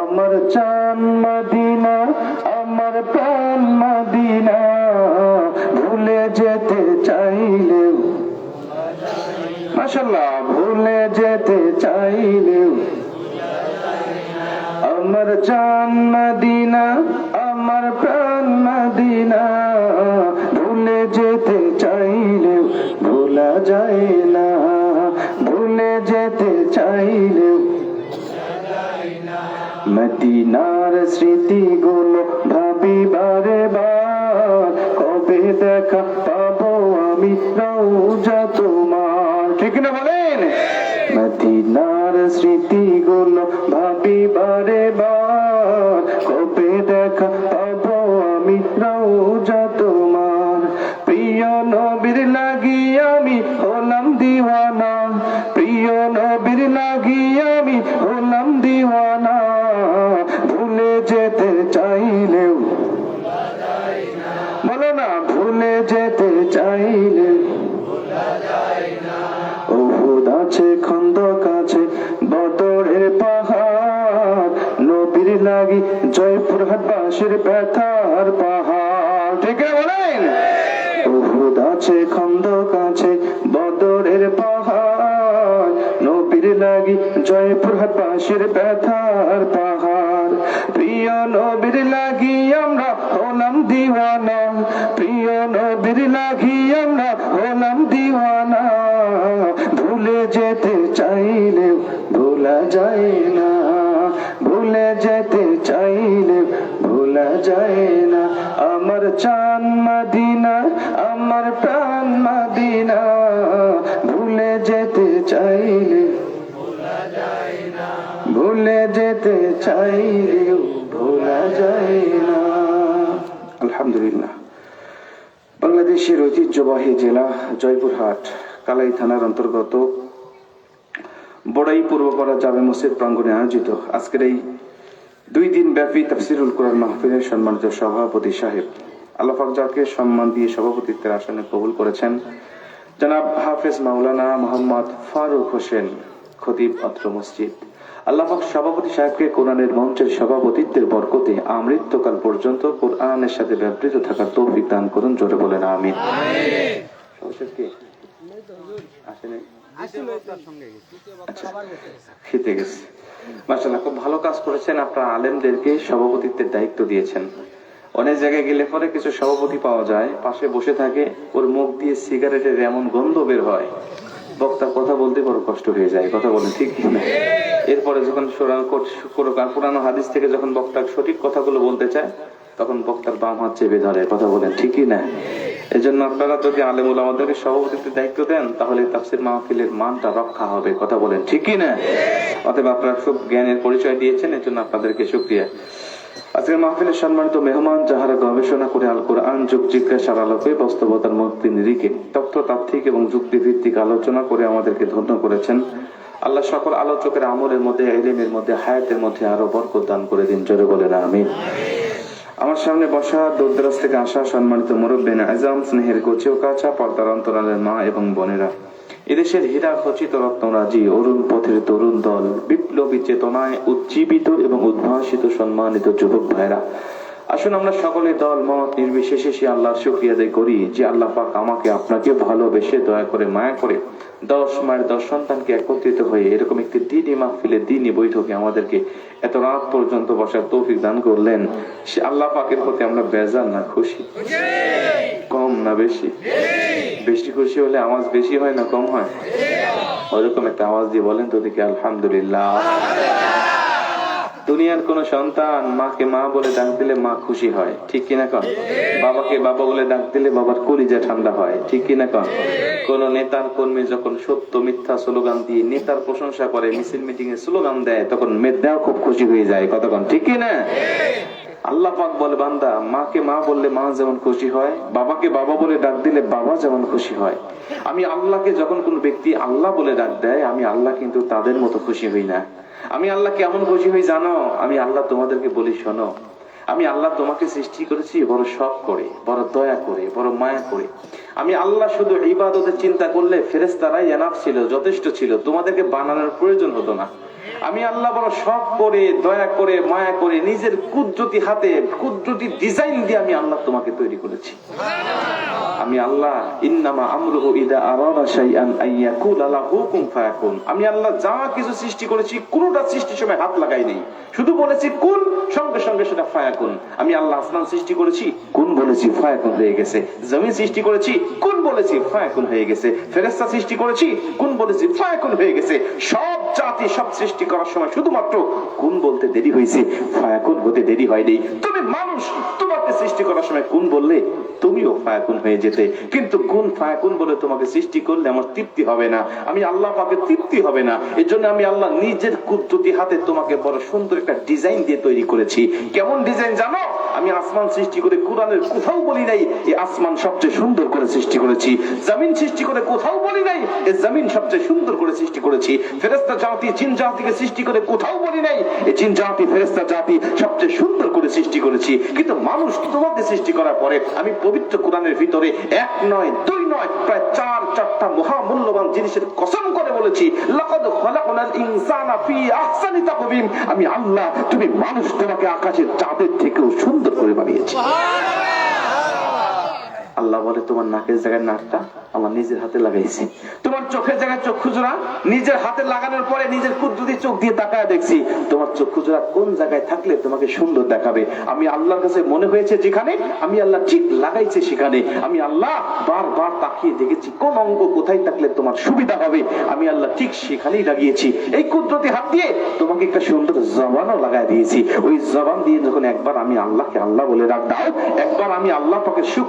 আমার জান মদিনা, আমার প্রাণ মদিনা, ভুলে যেতে চাইলেও, মাশাআল্লাহ, ভুলে যেতে চাইলেও আমার জান মদিনা, আমার প্রাণ মদিনা, ভুলে যেতে চাইলেও ভোলা যায় না, ভুলে যেতে চাইলেও। মদিনার স্মৃতিগুলো ভাবি বারে বার, কবে দেখা পাবো আমি রওজা তোমার, ঠিক না বলেন? মদিনার স্মৃতিগুলো ভাবি বারে বার, কবে দেখা পাবো আমি রওজা তোমার। প্রিয় নবীর লাগি আমি হলাম দিওয়ানা, প্রিয় নবীর লাগি আমি হলাম দিওয়ানা, ভুলে যেতে চাইলেও, বলো না, ভুলে যেতে চাইলেও। উহুদ আছে, খন্দক আছে, বদরের পাহাড়, নবীর লাগি জয়পুরহাট বাসের ব্যথার পাহাড়, ঠিক বলেন? উহুদ আছে, খন্দক আছে, বদরের পাহাড়, নবীর লাগি জয়পুরহাট বাসের ব্যথার পাহাড়। প্রিয় নবীর লাগি আমরা হলাম দিওয়ানা, প্রিয় নবীর লাগি আমরা হলাম দিওয়ানা, ভুলে যেতে চাইলেও ভোলা যায় না, ভুলে যেতে চাইলেও ভোলা যায় না। আমার জান মদিনা, আমার প্রাণ মদিনা, ভুলে যেতে চাইলে ভুলে যেতে চাইলেও ভোলা যায় না। আলহামদুলিল্লাহ। বাংলাদেশের ঐতিহ্যবাহী জেলা জয়পুরহাট কালাই থানার অন্তর্গত বড়াই পূর্বপাড়া জামে মসজিদ প্রাঙ্গণে আয়োজিত আজকের এই 2 দিন ব্যাপী তাফসিরুল কোরআন মাহফিলের সম্মানিত সভাপতি সাহেব, আল্লাহ পাক যাকে সম্মান দিয়ে সভাপতিত্বের আসনে কবুল করেছেন, জনাব হাফেজ মাওলানা মোহাম্মদ ফারুক হোসেন খতিব অত্র মসজিদ, আল্লাহ পাক সভাপতি সাহেবকে কোরআনের মঞ্চের সভাপতিত্বের বরকতে আমৃত্যকাল পর্যন্ত কোরআনের সাথে ব্যাপৃত থাকার তৌফিক দান করুন, জোরে বলেন আমিন। খেতে গেছে, মাশাআল্লাহ, খুব ভালো কাজ করেছেন। আপনারা আলেমদেরকে সভাপতিত্বের দায়িত্ব দিয়েছেন। অনেক জায়গায় গেলে পরে কিছু সভাপতি পাওয়া যায়, পাশে বসে থাকে, ওর মুখ দিয়ে সিগারেটের এমন গন্ধ বের হয়, বক্তা কথা বলতে বড় কষ্ট হয়ে যায়, কথা বলেন ঠিক না? এরপরে যখন পুরানো হাদিস থেকে যখন বক্তা সঠিক কথাগুলো বলতে চায়, তখন বক্তার বাম হাত চেপে ধরে, কথা বলেন ঠিকই না? এই জন্য আপনারা যদি আলেম ওলামাদেরকে সভাপতিত্বের দায়িত্ব দেন, তাহলে তাফসীর মাহফিলের মানটা রক্ষা হবে, কথা বলেন ঠিকই না? অতএব আপনারা খুব জ্ঞানের পরিচয় দিয়েছেন, এর জন্য আপনাদেরকে শুকরিয়া। আজকের মাহফিলের সম্মানিত মেহমান, যাহারা গবেষণা করে আল কোরআন যুগ জিজ্ঞাসার আলোকে বাস্তবতার মধ্যে নিরিখে তথ্যতাত্ত্বিক এবং যুক্তিভিত্তিক আলোচনা করে আমাদেরকে ধন্য করেছেন, আল্লাহ সকল আলোচকের আমলের মধ্যে, ইলমের মধ্যে, হায়াতের মধ্যে আরো বরকত দান করে দিন, জোরে বলেন আমিন। আমার সামনে বসা দূরদরাজ থেকে আসা সম্মানিত মুরব্বিন আজম, স্নেহের কচি ও কাঁচা পর্দার অন্তরালের মা এবং বোনেরা, এদেশের হীরা খচিত রত্নরাজি অরুণ পথের তরুণ দল, বিপ্লবী চেতনায় উজ্জীবিত এবং উদ্ভাসিত সম্মানিত যুবক ভাইরা, আসুন আমরা সকলে দল মত নির্বিশেষে সে আল্লাহর শুকরিয়া আদায় করি যে আল্লাহ পাক আমাকে আপনাকে ভালোবেসে দয়া করে মায়া করে 10 মায়ের 10 সন্তানকে একত্রিত হয়ে এরকম একটি দ্বীনি মাহফিলে দ্বীনি বৈঠকে আমাদেরকে এত রাত পর্যন্ত বসার তৌফিক দান করলেন। সে আল্লাহ পাকের প্রতি আমরা বেজার না খুশি? কম না বেশি? বেশি খুশি হলে আওয়াজ বেশি হয় না কম হয়? ওইরকম একটা আওয়াজ দিয়ে বলেন তো দেখি আলহামদুলিল্লাহ। দুনিয়ার কোন সন্তান মাকে মা বলে ডাক দিলে মা খুশি হয়, ঠিক কিনা কন? বাবাকে বাবা বলে ডাক দিলে বাবার কলিজা ঠান্ডা হয়, ঠিক কিনা কন? কোন নেতার কর্মী যখন সত্য মিথ্যা স্লোগান দিয়ে নেতার প্রশংসা করে, মিছিল মিটিং এ স্লোগান দেয়, তখন মেয়েরাও খুব খুশি হয়ে যায়, কতক্ষণ ঠিক কিনা? আল্লাহ পাক বলে বান্দা মাকে মা বললে মা যেমন খুশি হয়, বাবাকে বাবা বলে ডাক দিলে বাবা যেমন খুশি হয়। আমি আল্লাহকে যখন কোন ব্যক্তি আল্লাহ বলে ডাক দেয়, আমি আল্লাহ কিন্তু তাদের মতো খুশি হই না। আমি আল্লাহ কেমন খুশি হই জানো? আমি আল্লাহ তোমাদেরকে বলি শোনো, আমি আল্লাহ তোমাকে সৃষ্টি করেছি বড় শখ করে, বড় দয়া করে, বড় মায়া করে। আমি আল্লাহ শুধু ইবাদতের চিন্তা করলে ফেরেশতারাই এনাফ ছিল, যথেষ্ট ছিল, তোমাদেরকে বানানোর প্রয়োজন হতো না। আমি আল্লাহ বড় শখ করে, দয়া করে, মায়া করে নিজের কুদরতি হাতে কুদরতি ডিজাইন দিয়ে আমি আল্লাহ তোমাকে তৈরি করেছি। আমি আল্লাহ ইন্নামা আমরুহু ইযা আরাদা শাইআন আইয়াকুলা লাহু কুন ফায়াকুন। আমি আল্লাহ যা কিছু সৃষ্টি করেছি কোনটা সৃষ্টির সময় হাত লাগাই নাই, শুধু বলেছি কুন, সঙ্গে সঙ্গে সেটা ফায়াকুন। আমি আল্লাহ আসমান সৃষ্টি করেছি, কুন বলেছি ফায়াকুন হয়ে গেছে। জমিন সৃষ্টি করেছি, কুন বলেছি ফায়াকুন হয়ে গেছে। ফেরেশতা সৃষ্টি করেছি, কুন বলেছি ফায়াকুন হয়ে গেছে। সব জাতি সব সৃষ্টি করার সময় শুধুমাত্র কুন বলতে দেরি হয়েছে, ফায়াকুন হতে দেরি হয়নি। তুমি মানুষ, তোমাকে সৃষ্টি করার সময় কুন বললে তুমিও ফায়াকুন হয়ে যেতে। কিন্তু কুন ফায়াকুন বলে তোমাকে সৃষ্টি করলে আমার তৃপ্তি হবে না, আমি আল্লাহ পাকে তৃপ্তি হবে না। এর জন্য আমি আল্লাহ নিজের কুদরতি হাতে তোমাকে বড় সুন্দর একটা ডিজাইন দিয়ে তৈরি করেছি। কেমন ডিজাইন জানো? আমি আসমান সৃষ্টি করে কোরআনের কোথাও বলি নাই এই আসমান সবচেয়ে সুন্দর করে সৃষ্টি করেছি। জমিন সৃষ্টি করে কোথাও বলি নাই এই জমিন সবচেয়ে সুন্দর করে সৃষ্টি করেছি। ফেরেশতা জাতি, জিন জাতিকে সৃষ্টি করে কোথাও বলি নাই এই জিন জাতি, ফেরেশতা জাতি সবচেয়ে সুন্দর করে সৃষ্টি করেছি। কিন্তু মানুষ তোমাকে সৃষ্টি করার পরে আমি পবিত্র কোরআনের ভিতরে এক নয়, দুই নয়, প্রায় চারটা মহামূল্যবান জিনিসের কসম করে বলেছি, লাকাদ খালাকনাল ইনসানা ফি আহসানি তাকওয়িম। আমি আল্লাহ, তুমি মানুষ, তোমাকে আকাশের চাঁদের থেকেও সুন্দর করে বানিয়েছি। আল্লাহ বলে তোমার নাকের জায়গায় নাকটা আমার নিজের হাতে লাগাইছি, তোমার চোখের জায়গায় চক্ষু জোড়া নিজের হাতে লাগানোর পরে নিজের কুদরতি চোখ দিয়ে তাকায় দেখছি তোমার চক্ষু জোড়া কোন জায়গায় থাকলে তোমাকে সুন্দর দেখাবে। আমি আল্লাহর কাছে মনে হয়েছে যেখানে, আমি আল্লাহ ঠিক লাগাইছে সেখানে। আমি আল্লাহ বারবার তাকিয়ে দেখেছি কোন অঙ্গ কোথায় থাকলে তোমার সুবিধা হবে, আমি আল্লাহ ঠিক সেখানেই লাগিয়েছি। এই কুদরতি হাত দিয়ে তোমাকে একটা সুন্দর জবানও লাগাই দিয়েছি। ওই জবান দিয়ে যখন একবার আমি আল্লাহকে আল্লাহ বলে রাখ দাও, একবার আমি আল্লাহ পাকে